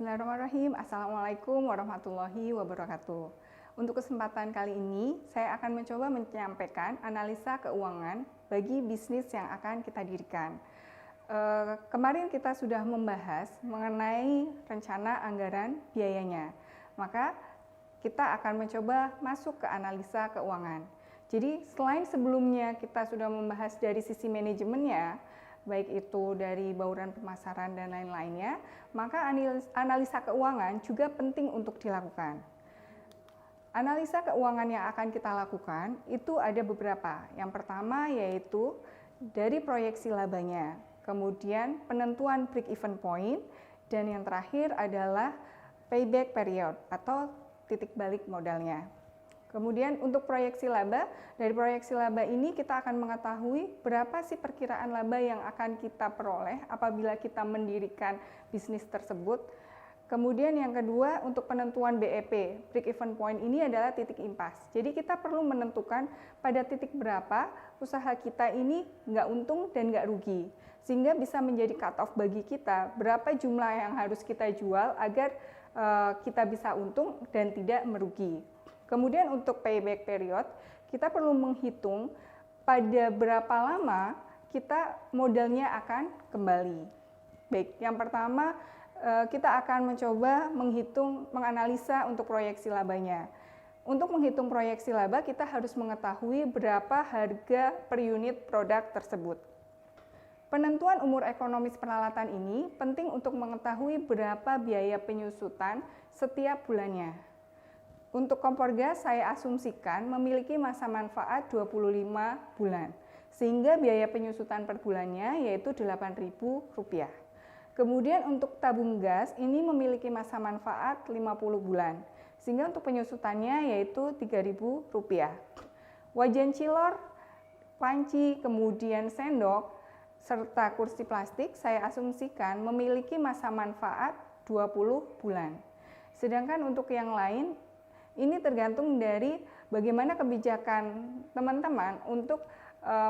Bismillahirrahmanirrahim. Assalamualaikum warahmatullahi wabarakatuh. Untuk kesempatan kali ini, saya akan mencoba menyampaikan analisa keuangan bagi bisnis yang akan kita dirikan. Kemarin kita sudah membahas mengenai rencana anggaran biayanya. Maka kita akan mencoba masuk ke analisa keuangan. Jadi selain sebelumnya kita sudah membahas dari sisi manajemennya, baik itu dari bauran pemasaran dan lain-lainnya, maka analisa keuangan juga penting untuk dilakukan. Analisa keuangan yang akan kita lakukan itu ada beberapa. Yang pertama yaitu dari proyeksi labanya, kemudian penentuan break-even point, dan yang terakhir adalah payback period atau titik balik modalnya. Kemudian untuk proyeksi laba, dari proyeksi laba ini kita akan mengetahui berapa sih perkiraan laba yang akan kita peroleh apabila kita mendirikan bisnis tersebut. Kemudian yang kedua untuk penentuan BEP, break even point ini adalah titik impas. Jadi kita perlu menentukan pada titik berapa usaha kita ini nggak untung dan nggak rugi. Sehingga bisa menjadi cut off bagi kita berapa jumlah yang harus kita jual agar kita bisa untung dan tidak merugi. Kemudian untuk payback period, kita perlu menghitung pada berapa lama kita modalnya akan kembali. Baik, yang pertama kita akan mencoba menganalisa untuk proyeksi labanya. Untuk menghitung proyeksi laba, kita harus mengetahui berapa harga per unit produk tersebut. Penentuan umur ekonomis peralatan ini penting untuk mengetahui berapa biaya penyusutan setiap bulannya. Untuk kompor gas saya asumsikan memiliki masa manfaat 25 bulan, sehingga biaya penyusutan per bulannya yaitu Rp8.000. Kemudian untuk tabung gas ini memiliki masa manfaat 50 bulan, sehingga untuk penyusutannya yaitu Rp3.000. Wajan chiller, panci, kemudian sendok, serta kursi plastik saya asumsikan memiliki masa manfaat 20 bulan. Sedangkan untuk yang lain, ini tergantung dari bagaimana kebijakan teman-teman untuk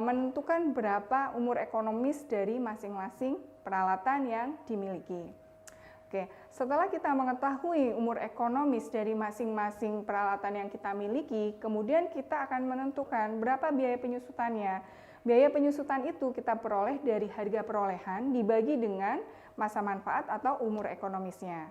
menentukan berapa umur ekonomis dari masing-masing peralatan yang dimiliki. Oke, setelah kita mengetahui umur ekonomis dari masing-masing peralatan yang kita miliki, kemudian kita akan menentukan berapa biaya penyusutannya. Biaya penyusutan itu kita peroleh dari harga perolehan dibagi dengan masa manfaat atau umur ekonomisnya.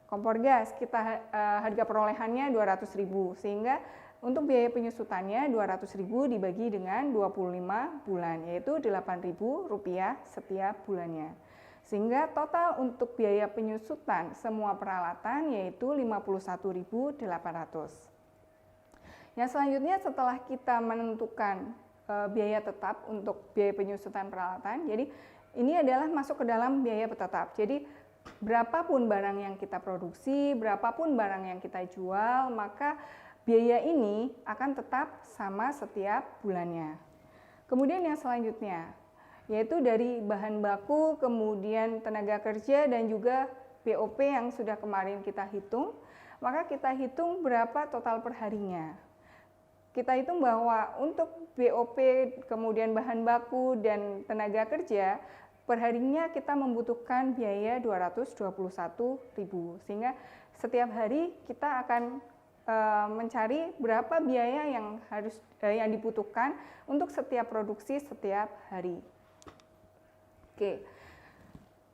Kompor gas kita harga perolehannya 200.000, sehingga untuk biaya penyusutannya 200.000 dibagi dengan 25 bulan, yaitu Rp8.000 setiap bulannya. Sehingga total untuk biaya penyusutan semua peralatan yaitu Rp51.800. Yang selanjutnya setelah kita menentukan biaya tetap untuk biaya penyusutan peralatan, jadi ini adalah masuk ke dalam biaya tetap. Jadi berapapun barang yang kita produksi, berapapun barang yang kita jual, maka biaya ini akan tetap sama setiap bulannya. Kemudian yang selanjutnya, yaitu dari bahan baku, kemudian tenaga kerja, dan juga BOP yang sudah kemarin kita hitung, maka kita hitung berapa total perharinya. Kita hitung bahwa untuk BOP, kemudian bahan baku, dan tenaga kerja, perharinya kita membutuhkan biaya Rp221.000, sehingga setiap hari kita akan mencari berapa biaya yang dibutuhkan untuk setiap produksi setiap hari. Oke,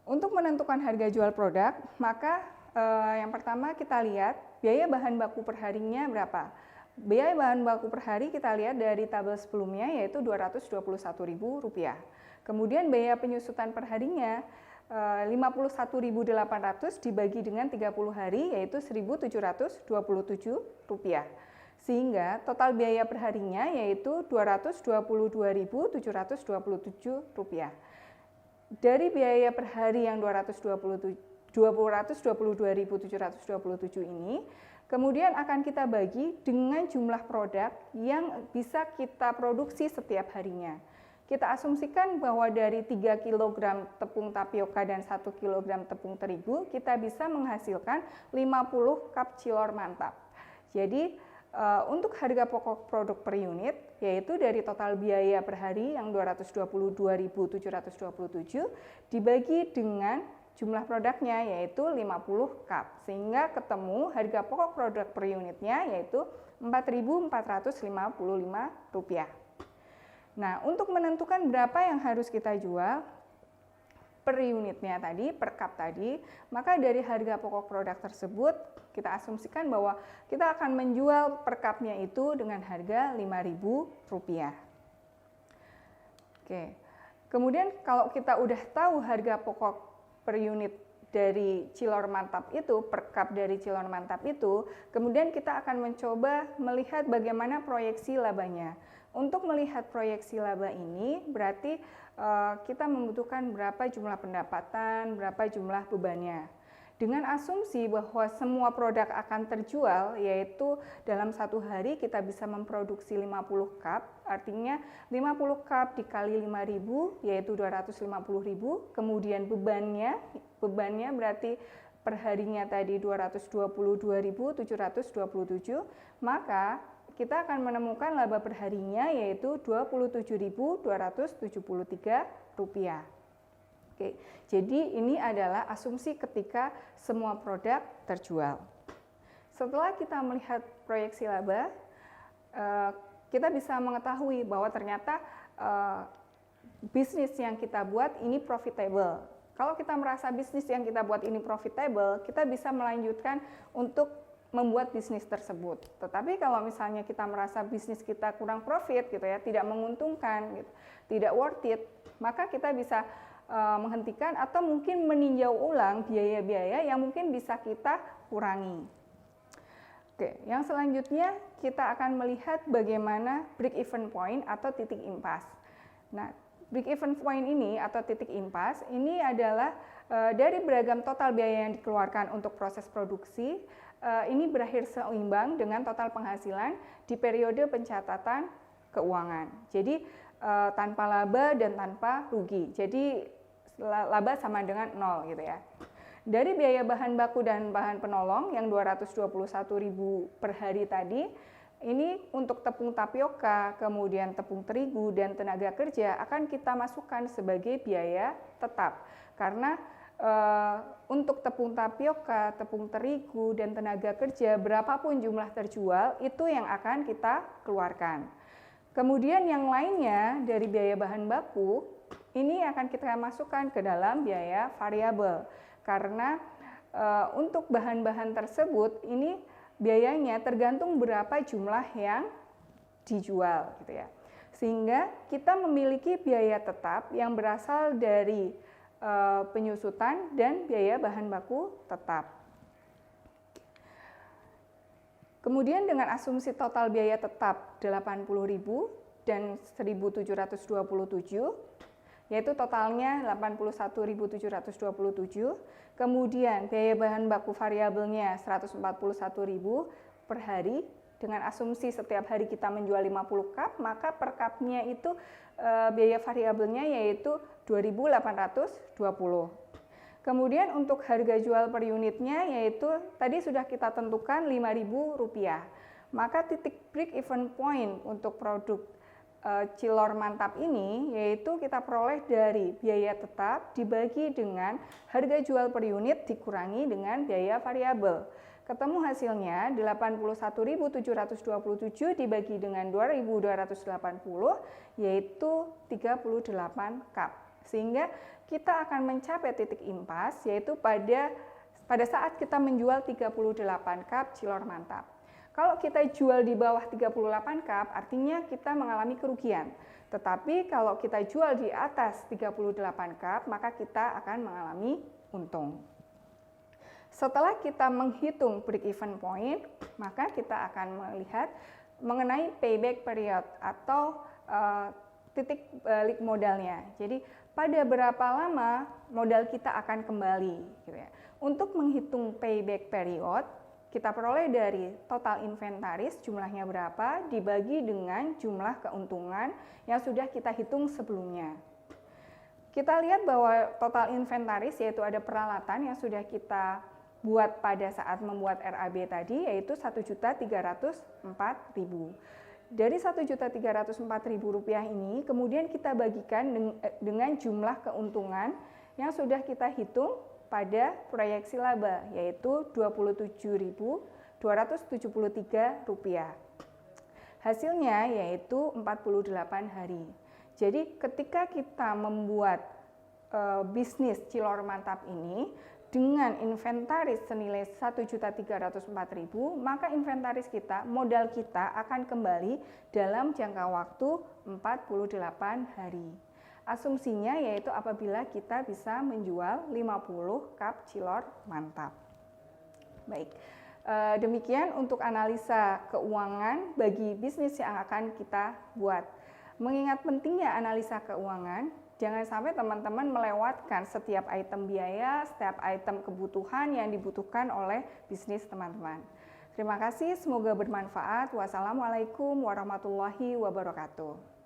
untuk menentukan harga jual produk, maka yang pertama kita lihat biaya bahan baku perharinya berapa. Biaya bahan baku per hari kita lihat dari tabel sebelumnya yaitu Rp221.000. Kemudian biaya penyusutan perharinya Rp51.800 dibagi dengan 30 hari yaitu Rp1.727. Sehingga total biaya perharinya yaitu Rp222.727. Dari biaya per hari yang Rp222.727 ini, kemudian akan kita bagi dengan jumlah produk yang bisa kita produksi setiap harinya. Kita asumsikan bahwa dari 3 kg tepung tapioka dan 1 kg tepung terigu, kita bisa menghasilkan 50 cup chiller mantap. Jadi untuk harga pokok produk per unit, yaitu dari total biaya per hari yang Rp222.727 dibagi dengan jumlah produknya yaitu 50 cup, sehingga ketemu harga pokok produk per unitnya yaitu Rp4.455. Nah, untuk menentukan berapa yang harus kita jual per unitnya tadi, per cup tadi, maka dari harga pokok produk tersebut kita asumsikan bahwa kita akan menjual per cupnya itu dengan harga Rp5.000. Oke. Kemudian kalau kita udah tahu harga pokok per unit dari Cilor Mantap itu, per cup dari Cilor Mantap itu, kemudian kita akan mencoba melihat bagaimana proyeksi labanya. Untuk melihat proyeksi laba ini berarti kita membutuhkan berapa jumlah pendapatan, berapa jumlah bebannya. Dengan asumsi bahwa semua produk akan terjual, yaitu dalam satu hari kita bisa memproduksi 50 cup, artinya 50 cup dikali 5.000 yaitu 250.000, kemudian bebannya berarti per harinya tadi 222.727, maka kita akan menemukan laba per harinya yaitu Rp27.273. Oke, jadi ini adalah asumsi ketika semua produk terjual. Setelah kita melihat proyeksi laba, kita bisa mengetahui bahwa ternyata bisnis yang kita buat ini profitable. Kalau kita merasa bisnis yang kita buat ini profitable, kita bisa melanjutkan untuk membuat bisnis tersebut. Tetapi kalau misalnya kita merasa bisnis kita kurang profit gitu ya, tidak menguntungkan, gitu, tidak worth it, maka kita bisa menghentikan atau mungkin meninjau ulang biaya-biaya yang mungkin bisa kita kurangi. Oke, yang selanjutnya kita akan melihat bagaimana break even point atau titik impas. Nah, break even point ini atau titik impas ini adalah dari beragam total biaya yang dikeluarkan untuk proses produksi, ini berakhir seimbang dengan total penghasilan di periode pencatatan keuangan. Jadi tanpa laba dan tanpa rugi. Jadi laba sama dengan 0 gitu ya. Dari biaya bahan baku dan bahan penolong yang 221.000 per hari tadi, ini untuk tepung tapioka, kemudian tepung terigu dan tenaga kerja akan kita masukkan sebagai biaya tetap. Karena untuk tepung tapioka, tepung terigu dan tenaga kerja berapapun jumlah terjual itu yang akan kita keluarkan. Kemudian yang lainnya dari biaya bahan baku ini akan kita masukkan ke dalam biaya variabel karena untuk bahan-bahan tersebut ini biayanya tergantung berapa jumlah yang dijual gitu ya. Sehingga kita memiliki biaya tetap yang berasal dari penyusutan dan biaya bahan baku tetap. Kemudian dengan asumsi total biaya tetap 80.000 dan 1.727, yaitu totalnya 81.727. Kemudian biaya bahan baku variabelnya 141.000 per hari. Dengan asumsi setiap hari kita menjual 50 cup, maka per cupnya itu biaya variabelnya yaitu 2.820. Kemudian untuk harga jual per unitnya yaitu tadi sudah kita tentukan Rp5.000. Maka titik break even point untuk produk Cilor Mantap ini yaitu kita peroleh dari biaya tetap dibagi dengan harga jual per unit dikurangi dengan biaya variabel. Ketemu hasilnya 81.727 dibagi dengan 2.280 yaitu 38 cup. Sehingga kita akan mencapai titik impas yaitu pada saat kita menjual 38 cup Cilor Mantap. Kalau kita jual di bawah 38 cup, artinya kita mengalami kerugian. Tetapi kalau kita jual di atas 38 cup, maka kita akan mengalami untung. Setelah kita menghitung break even point, maka kita akan melihat mengenai payback period atau titik balik modalnya. Jadi pada berapa lama modal kita akan kembali. Gitu ya. Untuk menghitung payback period, kita peroleh dari total inventaris jumlahnya berapa dibagi dengan jumlah keuntungan yang sudah kita hitung sebelumnya. Kita lihat bahwa total inventaris yaitu ada peralatan yang sudah kita buat pada saat membuat RAB tadi yaitu Rp1.304.000. Dari Rp1.304.000 ini kemudian kita bagikan dengan jumlah keuntungan yang sudah kita hitung pada proyeksi laba, yaitu Rp27.273. Hasilnya yaitu 48 hari. Jadi ketika kita membuat bisnis Cilor Mantap ini dengan inventaris senilai Rp1.304.000, maka inventaris kita, modal kita akan kembali dalam jangka waktu 48 hari. Asumsinya yaitu apabila kita bisa menjual 50 cup Cilor Mantap. Baik, demikian untuk analisa keuangan bagi bisnis yang akan kita buat. Mengingat pentingnya analisa keuangan, jangan sampai teman-teman melewatkan setiap item biaya, setiap item kebutuhan yang dibutuhkan oleh bisnis teman-teman. Terima kasih, semoga bermanfaat. Wassalamualaikum warahmatullahi wabarakatuh.